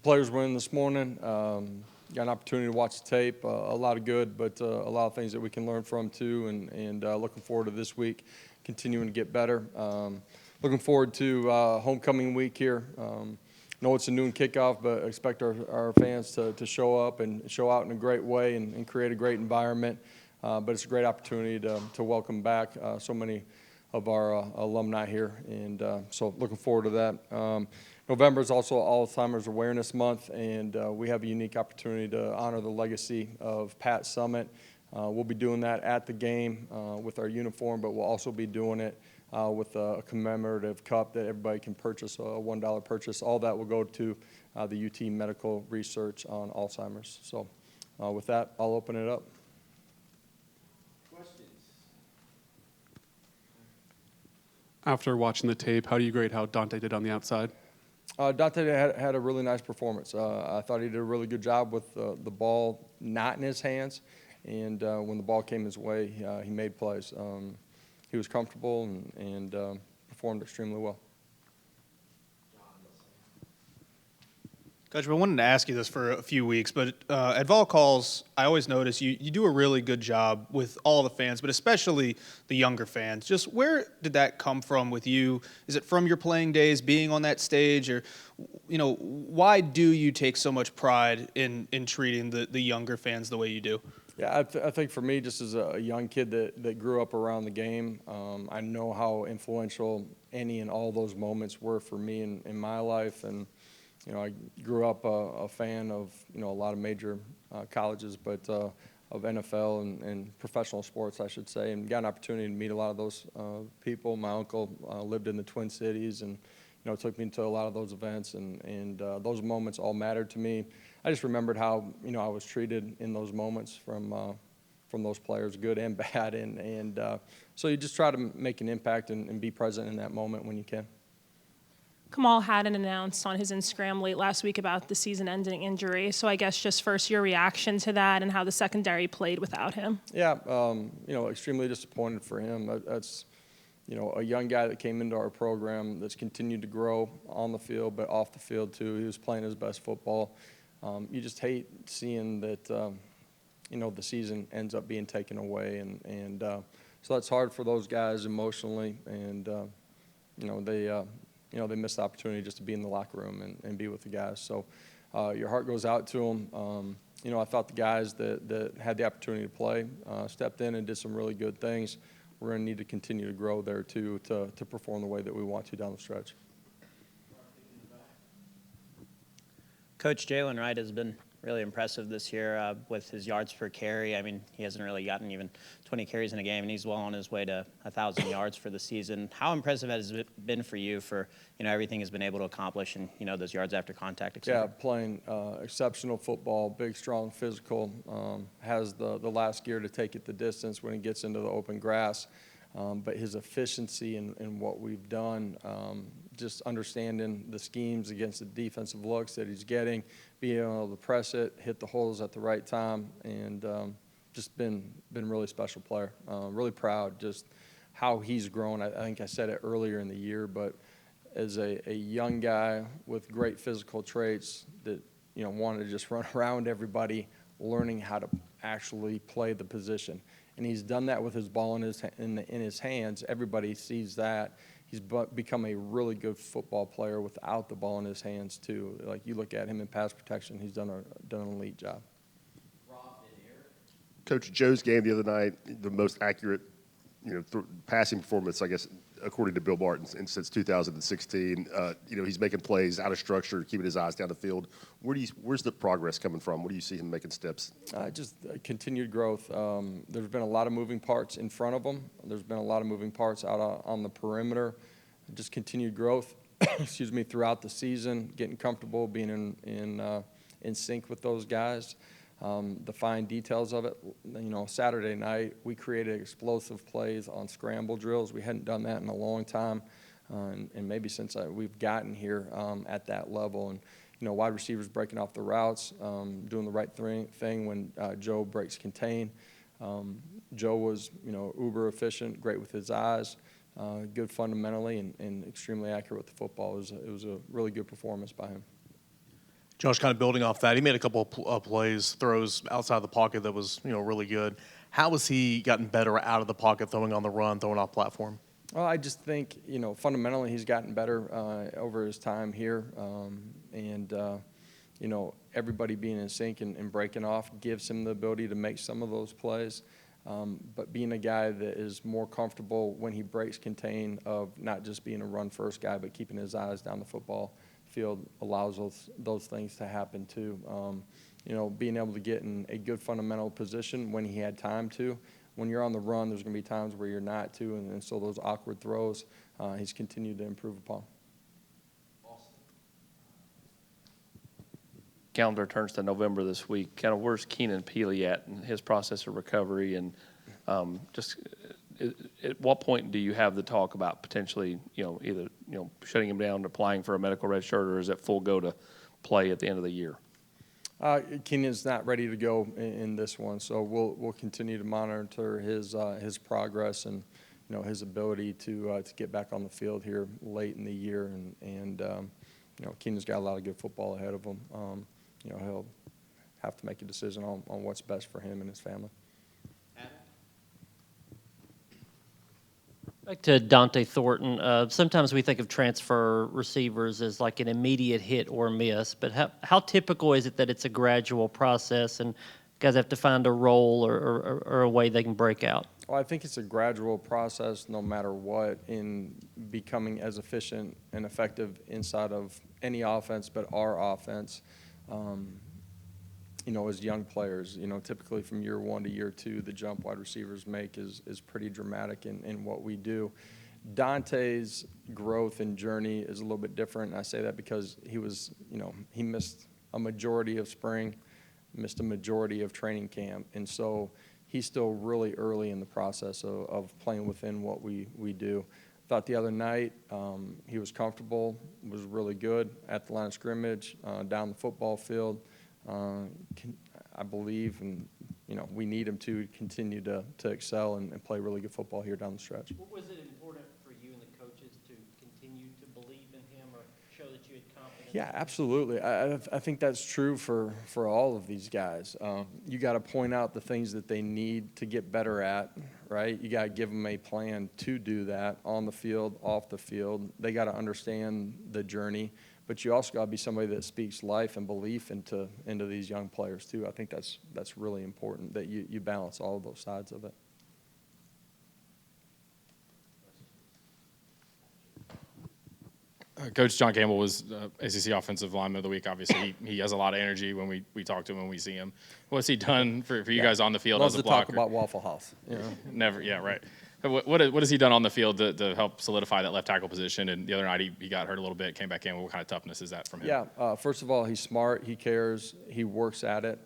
Players were in this morning. Got an opportunity to watch the tape. A lot of good, but a lot of things that we can learn from too. And looking forward to this week, continuing to get better. Looking forward to homecoming week here. Know it's a noon kickoff, but expect our fans to show up and show out in a great way and create a great environment. But it's a great opportunity to welcome back so many of our alumni here, and so looking forward to that. November is also Alzheimer's Awareness Month, and we have a unique opportunity to honor the legacy of Pat Summitt. We'll be doing that at the game with our uniform, but we'll also be doing it with a commemorative cup that everybody can purchase, a $1 purchase. All that will go to the UT Medical Research on Alzheimer's. So with that, I'll open it up. After watching the tape, how do you grade how Dante did on the outside? Dante had a really nice performance. I thought he did a really good job with the ball not in his hands, and when the ball came his way, he made plays. He was comfortable and performed extremely well. Coach, I wanted to ask you this for a few weeks, but at Vol Calls, I always notice you do a really good job with all the fans, but especially the younger fans. Just where did that come from with you? Is it from your playing days, being on that stage, or why do you take so much pride in treating the younger fans the way you do? Yeah, I think for me, just as a young kid that grew up around the game, I know how influential any and all those moments were for me in my life. And I grew up a fan of a lot of major colleges, but of NFL and professional sports, I should say, and got an opportunity to meet a lot of those people. My uncle lived in the Twin Cities, and took me to a lot of those events, and those moments all mattered to me. I just remembered how I was treated in those moments from those players, good and bad, and so you just try to make an impact and be present in that moment when you can. Kamal hadn't announced on his Instagram late last week about the season-ending injury. So I guess just first your reaction to that and how the secondary played without him. Yeah, extremely disappointed for him. That's a young guy that came into our program that's continued to grow on the field, but off the field too. He was playing his best football. You just hate seeing that, the season ends up being taken away, and so that's hard for those guys emotionally, and they missed the opportunity just to be in the locker room and be with the guys. So your heart goes out to them. I thought the guys that had the opportunity to play stepped in and did some really good things. We're going to need to continue to grow there too to perform the way that we want to down the stretch. Coach Jalen Wright has been really impressive this year with his yards per carry. I mean, he hasn't really gotten even 20 carries in a game, and he's well on his way to 1,000 yards for the season. How impressive has it been for you for everything he's been able to accomplish and those yards after contact, et cetera? Yeah, playing exceptional football, big, strong, physical. Has the last gear to take it the distance when he gets into the open grass. But his efficiency in what we've done, just understanding the schemes against the defensive looks that he's getting, being able to press it, hit the holes at the right time, and just been really special player. Really proud just how he's grown. I think I said it earlier in the year, but as a young guy with great physical traits that wanted to just run around everybody, learning how to actually play the position. And he's done that with his ball in his hands. Everybody sees that. He's become a really good football player without the ball in his hands too. Like you look at him in pass protection, he's done an elite job. Coach, Joe's game the other night, the most accurate, passing performance, I guess, according to Bill Martin, since 2016. He's making plays out of structure, keeping his eyes down the field. Where's the progress coming from? Where do you see him making steps? Just continued growth. There's been a lot of moving parts in front of him. There's been a lot of moving parts out on the perimeter. Just continued growth, throughout the season, getting comfortable, being in sync with those guys. The fine details of it. Saturday night we created explosive plays on scramble drills. We hadn't done that in a long time, and maybe since we've gotten here at that level. And wide receivers breaking off the routes, doing the right thing when Joe breaks contain. Joe was uber efficient, great with his eyes, good fundamentally, and extremely accurate with the football. It was a really good performance by him. Josh, kind of building off that, he made a couple of plays, throws outside the pocket that was, really good. How has he gotten better out of the pocket, throwing on the run, throwing off platform? Well, I just think, fundamentally he's gotten better over his time here. Everybody being in sync and breaking off gives him the ability to make some of those plays. But being a guy that is more comfortable when he breaks contain of not just being a run-first guy, but keeping his eyes down the football field allows those things to happen too. Being able to get in a good fundamental position when he had time to. When you're on the run, there's going to be times where you're not too, and so those awkward throws, he's continued to improve upon. Calendar turns to November this week. Kind of where's Keenan Peely at in his process of recovery, and at what point do you have the talk about potentially, either shutting him down, applying for a medical red shirt, or is it full go to play at the end of the year? Keenan's not ready to go in this one, so we'll continue to monitor his progress and his ability to get back on the field here late in the year, and Keenan's got a lot of good football ahead of him. He'll have to make a decision on what's best for him and his family. Back to Dante Thornton. Sometimes we think of transfer receivers as like an immediate hit or miss, but how typical is it that it's a gradual process and guys have to find a role or a way they can break out? Well, I think it's a gradual process no matter what in becoming as efficient and effective inside of any offense, but our offense. As young players, typically from year 1 to year 2, the jump wide receivers make is pretty dramatic in what we do. Dante's growth and journey is a little bit different, and I say that because he missed a majority of spring, missed a majority of training camp, and so he's still really early in the process of playing within what we do. Thought the other night he was comfortable, was really good at the line of scrimmage, down the football field. I believe, and we need him to continue to excel and play really good football here down the stretch. Was it important for you and the coaches to continue to believe in him or show that you had confidence? Yeah, absolutely. I think that's true for all of these guys. You got to point out the things that they need to get better at, right? You got to give them a plan to do that on the field, off the field. They got to understand the journey, but you also got to be somebody that speaks life and belief into these young players too. I think that's really important that you balance all of those sides of it. Coach John Campbell was ACC Offensive Lineman of the Week. Obviously, he has a lot of energy when we talk to him, when we see him. What's he done for you guys on the field Loves as a to blocker? talk about Waffle House. Never, yeah, right. What has he done on the field to help solidify that left tackle position? And the other night he got hurt a little bit, came back in. What kind of toughness is that from him? Yeah, first of all, he's smart. He cares. He works at it.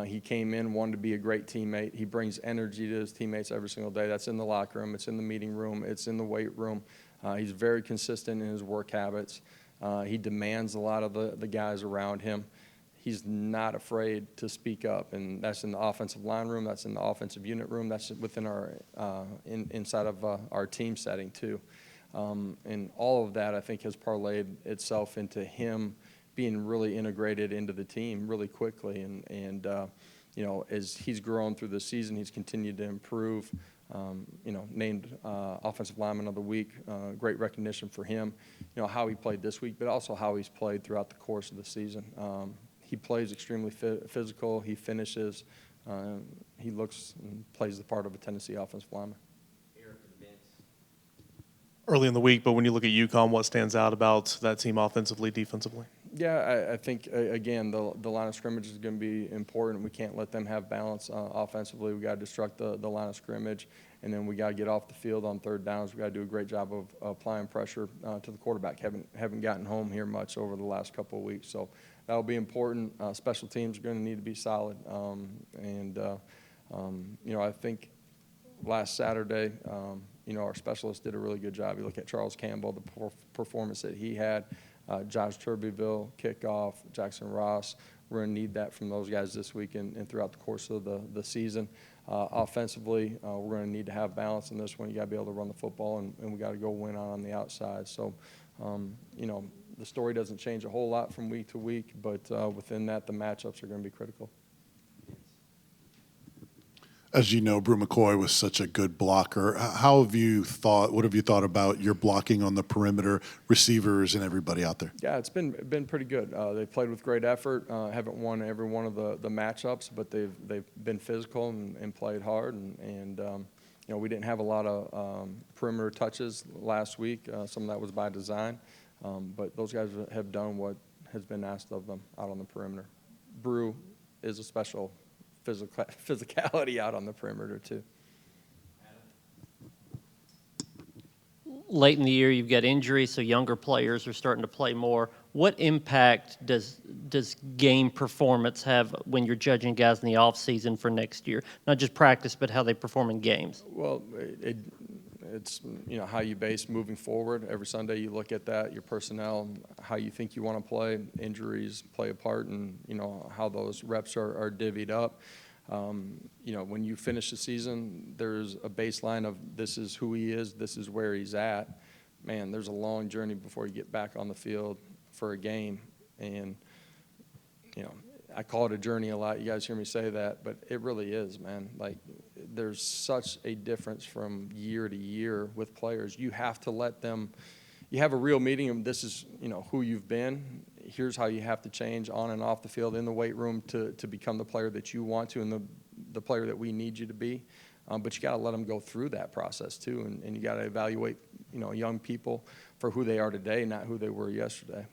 He came in, wanted to be a great teammate. He brings energy to his teammates every single day. That's in the locker room. It's in the meeting room. It's in the weight room. He's very consistent in his work habits. He demands a lot of the guys around him. He's not afraid to speak up, and that's in the offensive line room. That's in the offensive unit room. That's within our inside of our team setting too. And all of that, I think, has parlayed itself into him being really integrated into the team really quickly. And as he's grown through the season, he's continued to improve. Named Offensive Lineman of the Week. Great recognition for him. How he played this week, but also how he's played throughout the course of the season. He plays extremely physical. He finishes. He looks and plays the part of a Tennessee offensive lineman. Early in the week, but when you look at UConn, what stands out about that team offensively, defensively? Yeah, I think, again, the line of scrimmage is going to be important. We can't let them have balance offensively. We got to disrupt the line of scrimmage, and then we got to get off the field on third downs. We got to do a great job of applying pressure to the quarterback. Haven't gotten home here much over the last couple of weeks, so that'll be important. Special teams are going to need to be solid, I think last Saturday, our specialists did a really good job. You look at Charles Campbell, the performance that he had. Josh Turbeville, kickoff, Jackson Ross. We're going to need that from those guys this week and throughout the course of the season. Offensively, we're going to need to have balance in this one. You got to be able to run the football, and we got to go win on the outside. So, The story doesn't change a whole lot from week to week, but within that, the matchups are going to be critical. As you know, Brew McCoy was such a good blocker. What have you thought about your blocking on the perimeter, receivers, and everybody out there? Yeah, it's been pretty good. They played with great effort. Haven't won every one of the matchups, but they've been physical and played hard. And we didn't have a lot of perimeter touches last week. Some of that was by design, but those guys have done what has been asked of them out on the perimeter. Brew is a special physicality out on the perimeter too. Late in the year, you've got injuries, so younger players are starting to play more. What impact does game performance have when you're judging guys in the off season for next year? Not just practice, but how they perform in games. Well, it's how you base moving forward. Every Sunday you look at that, your personnel, how you think you want to play. Injuries play a part, and how those reps are divvied up. When you finish the season, there's a baseline of this is who he is, this is where he's at. Man, there's a long journey before you get back on the field for a game, and I call it a journey a lot. You guys hear me say that, but it really is, man. Like, there's such a difference from year to year with players. You have to let them. You have a real meeting, and this is who you've been. Here's how you have to change on and off the field in the weight room to become the player that you want to and the player that we need you to be. But you got to let them go through that process too, and you got to evaluate young people for who they are today, not who they were yesterday.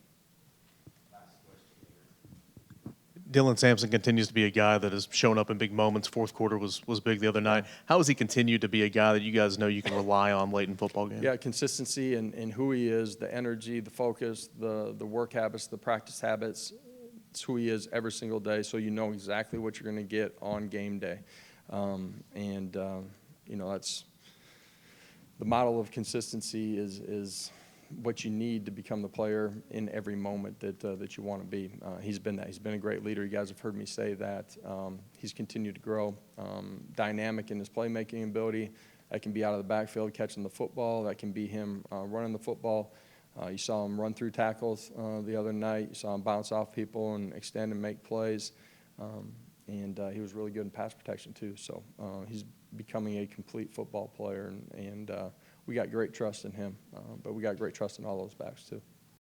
Dylan Sampson continues to be a guy that has shown up in big moments. Fourth quarter was big the other night. How has he continued to be a guy that you guys know you can rely on late in football games? Yeah, consistency in who he is, the energy, the focus, the work habits, the practice habits. It's who he is every single day, so you know exactly what you're going to get on game day. That's the model of consistency is what you need to become the player in every moment that you want to be. He's been that. He's been a great leader. You guys have heard me say that. He's continued to grow, dynamic in his playmaking ability. That can be out of the backfield catching the football. That can be him running the football. You saw him run through tackles the other night. You saw him bounce off people and extend and make plays. And he was really good in pass protection too. So he's becoming a complete football player, and we got great trust in him. But we got great trust in all those backs too.